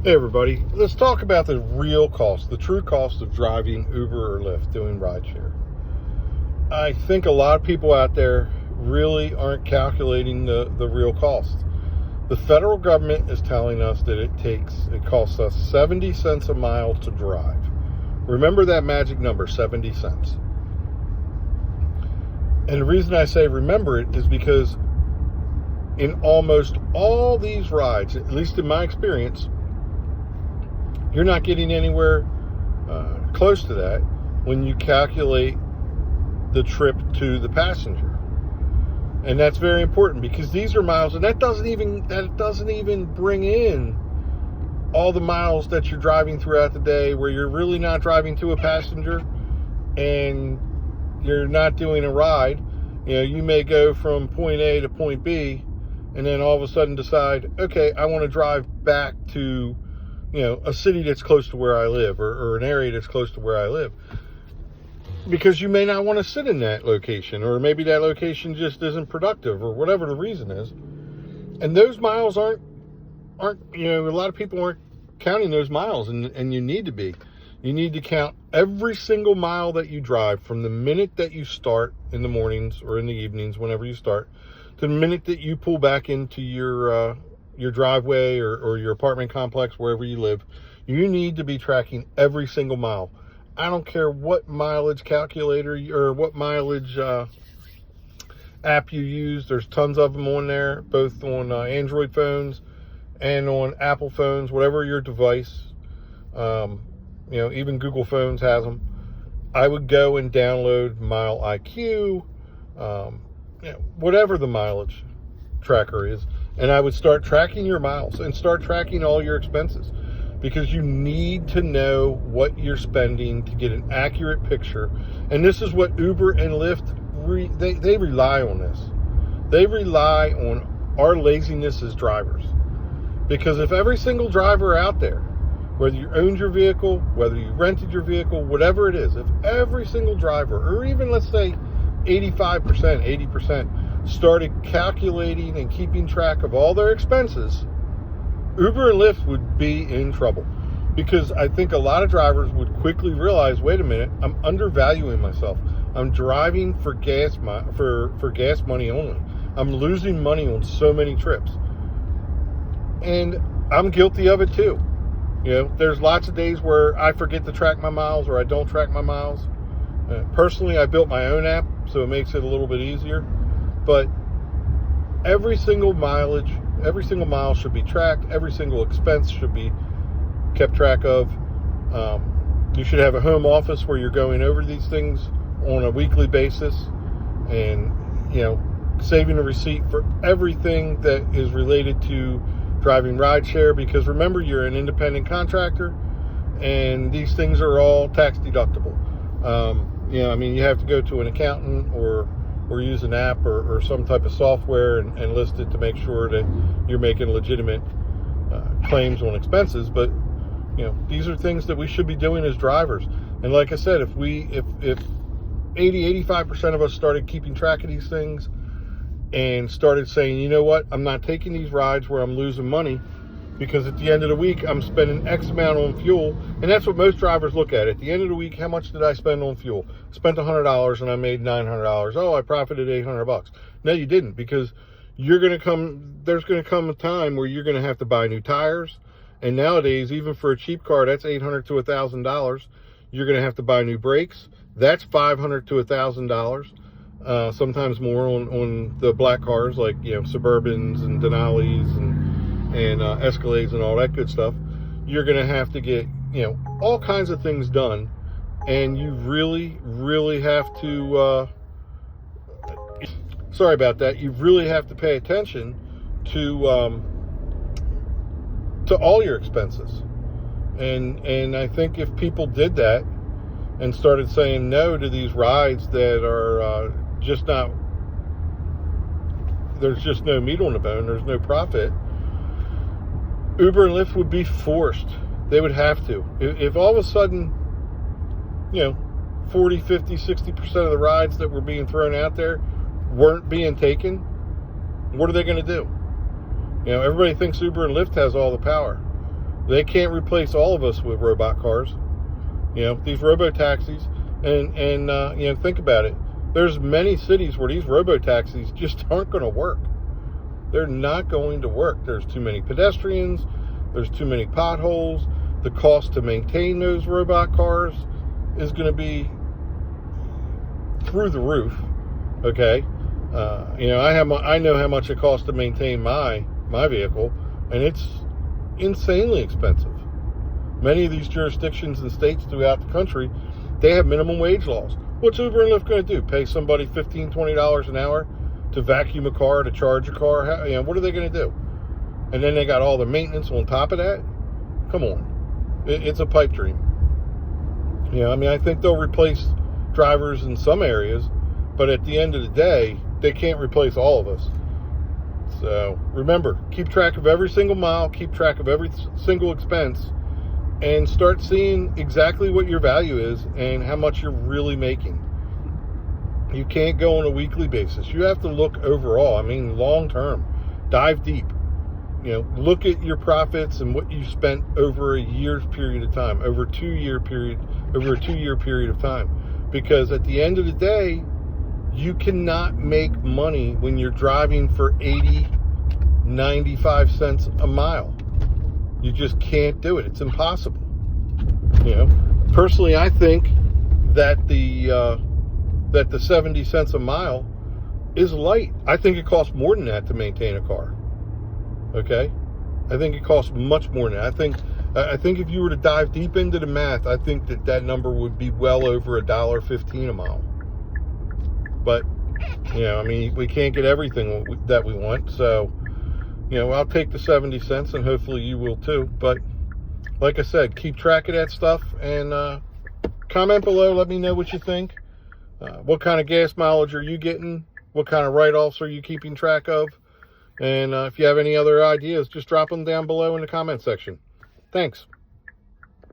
Hey everybody, let's talk about the real cost, the true cost of driving Uber or Lyft, doing rideshare. I think a lot of people out there really aren't calculating the real cost. The federal government is telling us that it costs us 70 cents a mile to drive. Remember that magic number, 70 cents. And the reason I say remember it is because in almost all these rides, at least in my experience, you're not getting anywhere close to that when you calculate the trip to the passenger. And that's very important because these are miles, and that doesn't even bring in all the miles that you're driving throughout the day where you're really not driving to a passenger and you're not doing a ride. You know, you may go from point A to point B and then all of a sudden decide, okay, I want to drive back to, a city that's close to where I live, or an area that's close to where I live, because you may not want to sit in that location, or maybe that location just isn't productive, or whatever the reason is. And those miles aren't a lot of people aren't counting those miles, and you need to be. You need to count every single mile that you drive from the minute that you start in the mornings or in the evenings, whenever you start, to the minute that you pull back into your driveway or your apartment complex, wherever you live. You need to be tracking every single mile. I don't care what mileage calculator or what mileage app you use. There's tons of them on there, both on Android phones and on Apple phones, whatever your device. Even Google phones has them. I would go and download Mile IQ, whatever the mileage tracker is. And I would start tracking your miles and start tracking all your expenses, because you need to know what you're spending to get an accurate picture. And this is what Uber and Lyft, they rely on this. They rely on our laziness as drivers. Because if every single driver out there, whether you owned your vehicle, whether you rented your vehicle, whatever it is, if every single driver, or even let's say 85%, 80%, started calculating and keeping track of all their expenses, Uber and Lyft would be in trouble. Because I think a lot of drivers would quickly realize, wait a minute, I'm undervaluing myself. I'm driving for gas money only. I'm losing money on so many trips. And I'm guilty of it too. There's lots of days where I forget to track my miles, or I don't track my miles. Personally, I built my own app, so it makes it a little bit easier. But every single mile should be tracked. Every single expense should be kept track of. You should have a home office where you're going over these things on a weekly basis, and saving a receipt for everything that is related to driving rideshare. Because remember, you're an independent contractor, and these things are all tax deductible. You have to go to an accountant or use an app or some type of software and list it to make sure that you're making legitimate claims on expenses. But these are things that we should be doing as drivers. And like I said, if 80-85% of us started keeping track of these things and started saying, you know what, I'm not taking these rides where I'm losing money, because at the end of the week I'm spending X amount on fuel. And that's what most drivers look at. At the end of the week, how much did I spend on fuel? I spent $100 and I made $900. Oh, I profited $800. No, you didn't, because there's going to come a time where you're going to have to buy new tires. And nowadays, even for a cheap car, that's $800 to $1,000. You're going to have to buy new brakes. That's $500 to $1,000. Sometimes more on the black cars, like Suburbans and Denali's and Escalades and all that good stuff. You're going to have to get all kinds of things done, and you really have to sorry about that, you really have to pay attention to all your expenses. And I think if people did that and started saying no to these rides that are there's just no meat on the bone, there's no profit, Uber and Lyft would be forced. They would have to. If all of a sudden, 40, 50, 60% of the rides that were being thrown out there weren't being taken, what are they going to do? Everybody thinks Uber and Lyft has all the power. They can't replace all of us with robot cars. You know, these robo-taxis, and you know, think about it. There's many cities where these robo-taxis just aren't going to work. They're not going to work. There's too many pedestrians. There's too many potholes. The cost to maintain those robot cars is going to be through the roof. Okay, you know, I know how much it costs to maintain my vehicle, and it's insanely expensive. Many of these jurisdictions and states throughout the country, they have minimum wage laws. What's Uber and Lyft going to do? Pay somebody $15, $20 an hour to vacuum a car, to charge a car? You know, what are they going to do? And then they got all the maintenance on top of that? Come on. It's a pipe dream. You know, I mean, I think they'll replace drivers in some areas, but at the end of the day, they can't replace all of us. So remember, keep track of every single mile, keep track of every single expense, and start seeing exactly what your value is and how much you're really making. You can't go on a weekly basis. You have to look overall. I mean, long term. Dive deep. You know, look at your profits and what you spent over a year's period of time, over a 2-year period of time. Because at the end of the day, you cannot make money when you're driving for 80, 95 cents a mile. You just can't do it. It's impossible. You know, personally, I think that the 70 cents a mile is light. I think it costs more than that to maintain a car. Okay, I think it costs much more than that. I think if you were to dive deep into the math, I think that number would be well over $1.15 a mile. But you know, I mean, we can't get everything that we want, so you know, I'll take the 70 cents, and hopefully you will too. But like I said, keep track of that stuff, and comment below. Let me know what you think. What kind of gas mileage are you getting? What kind of write-offs are you keeping track of? And if you have any other ideas, just drop them down below in the comment section. Thanks.